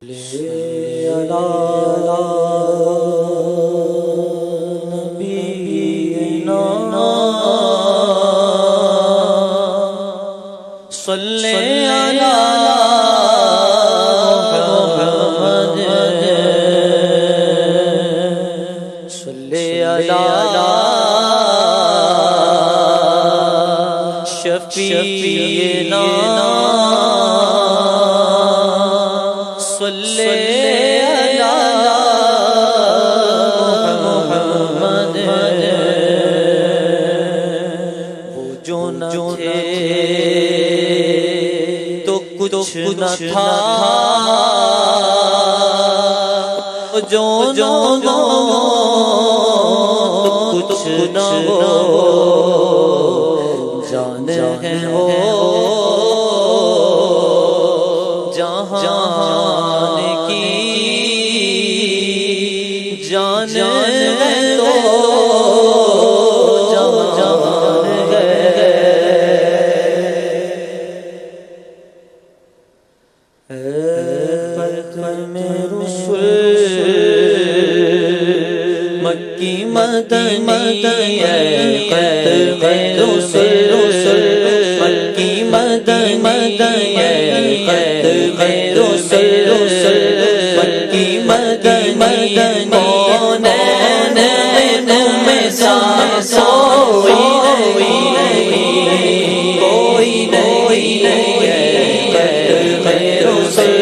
صلی علی نبینا صلی علی محمد صلی علی شفیعنا صلی علی محمد وہ جو نہ تھے تو کچھ نہ تھا، جو تو کچھ نہ ہو، جان ہے وہ جہان کی جان ہے تو جہان ہے۔ ختم رسل مکی مدنی ہے، ختم رسل مکی مدنی ہے، ختم رسل مکی مدنی کونین تمہیں ساتھ کوئی نہیں، کوئی نہیں ہے، ختم رسل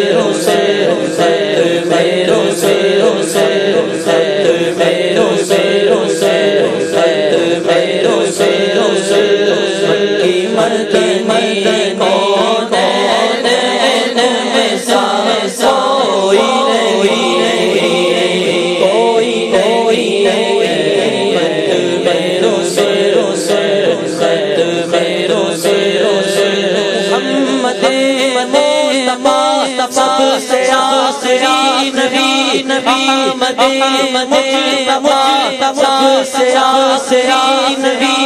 ختم رسل ختم رسل مکی مدنی کونین میں ساتھ کوئی نہیں، کوئی نہیں ہے، ختم رسل ختم رسل محمد مصطفیٰ سب سے آخری نبی، محمد مصطفیٰ سب سے آخری نبی،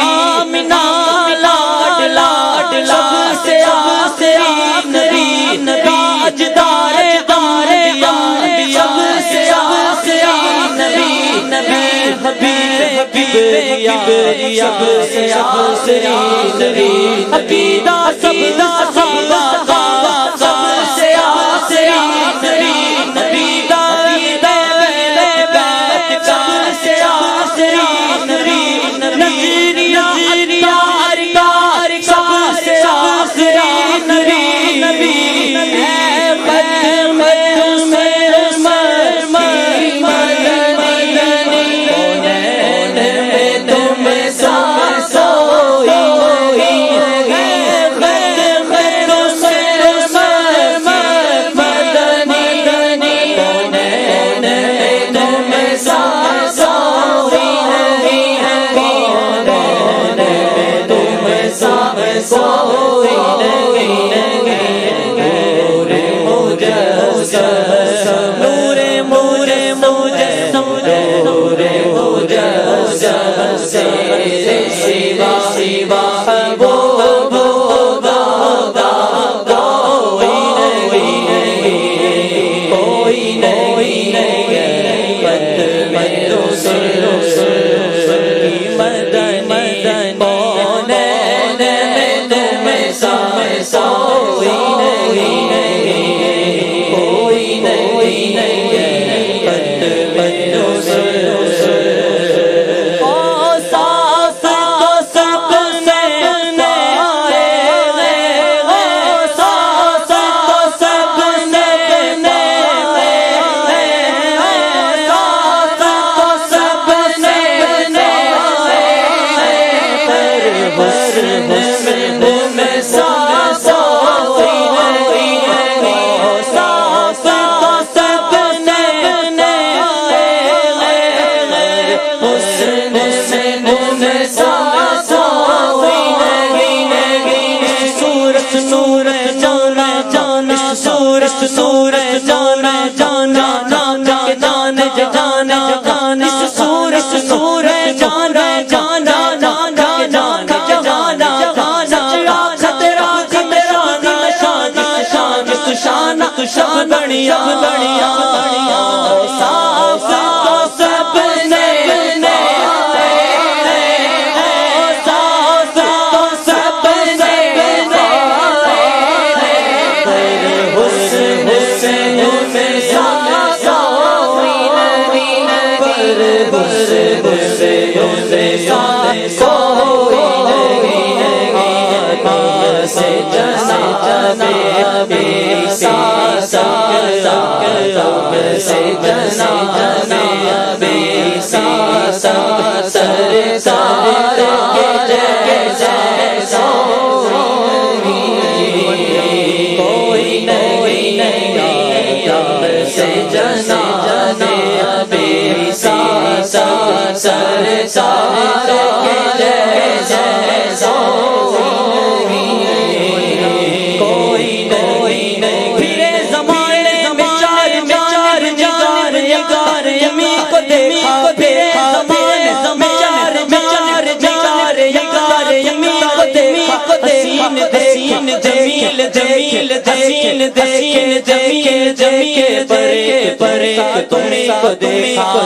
آمنہ لاڈ سب سے آخری نبی، تاجدار انبیاء سب سے آخری نبی، حبیب سب سے آخری نبی، عقیدہ سب سب سے آخری نبی، سب سے آخری نبی، نظریہ سب سے آخری نبی، کوئی نہیں بڑھیا صاف تو سب نے صاف تو سب نے حسن میں جمیل پرے تم کو دیکھا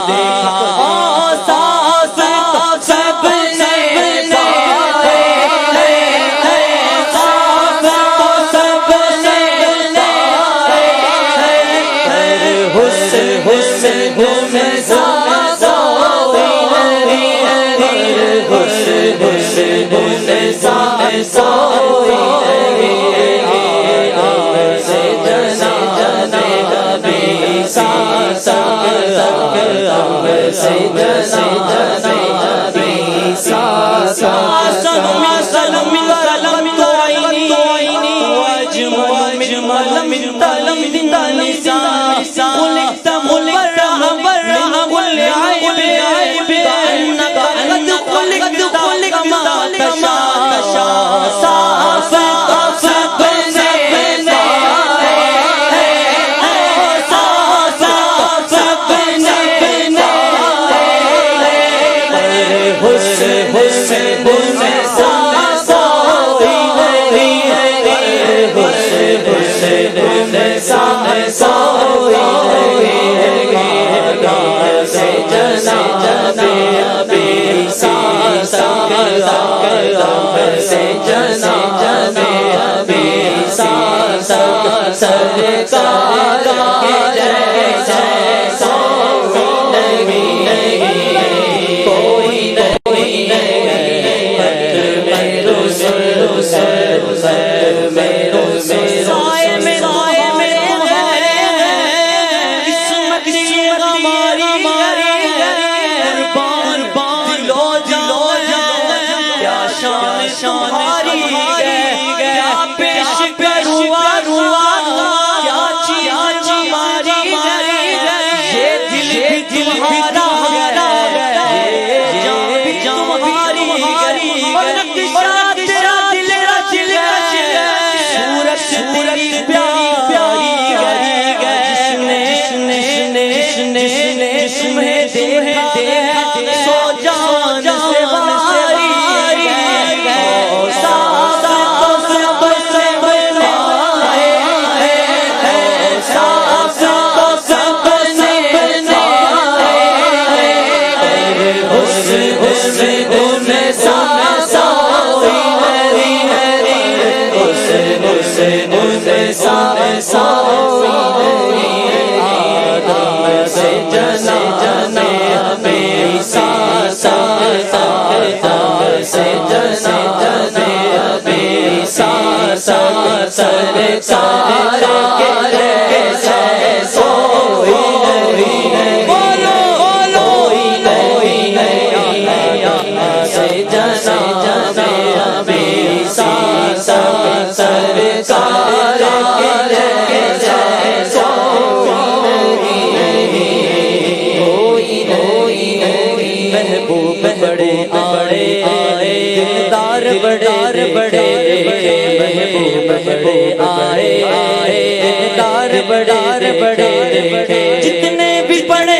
جتنے بھی بڑے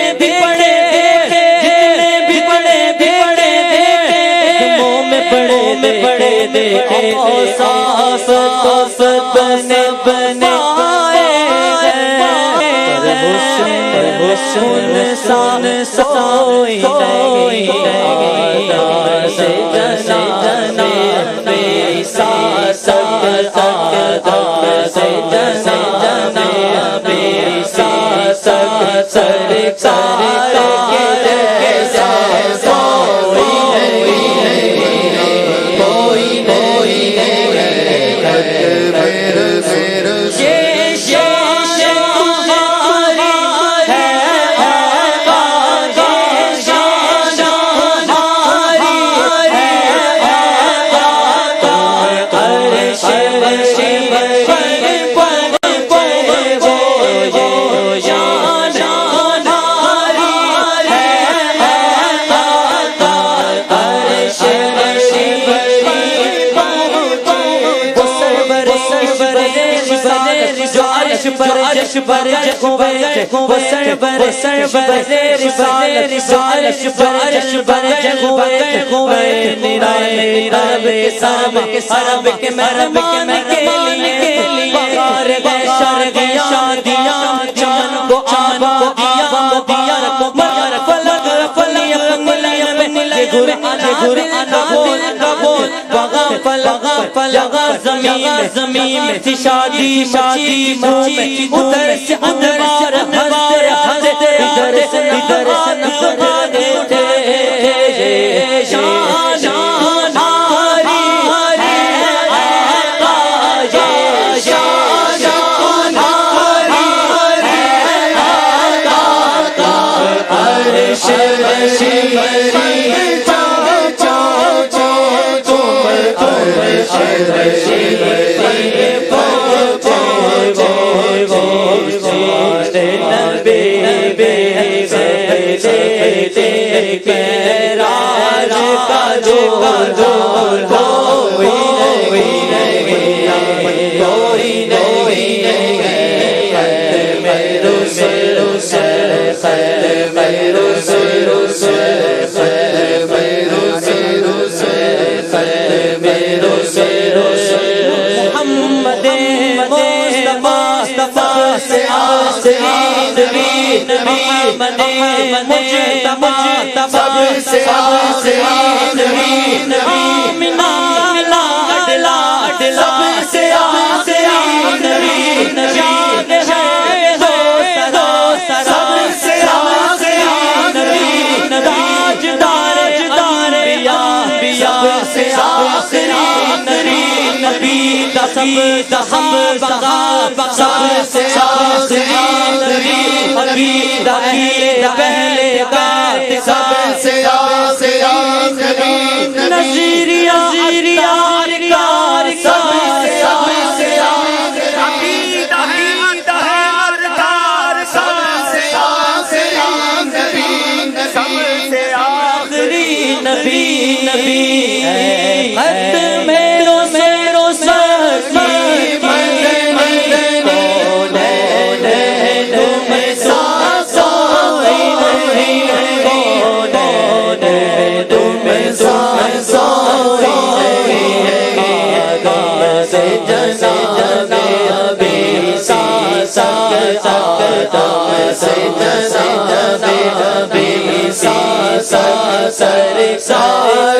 دیکھے صاف تو سب نے بنائے سنسان کوئی نہیں آدم سے جناب عیسیٰ تک آدم سے جناب عیسیٰ تک سرکار کے جیسا کوئی نہیں یہ شان تمہاری ہے آقا، یہ شان تمہاری ہے آقا، عرش عرش پر وہ سرور عرب کے مہمان کے لیے بہار گئے شادیاں جان کو آبادیاں مگر فلک لگا زمین میں تھی شادی ادھر سے ادھر ہنستے ادھر سے نظرانے تھے سرکار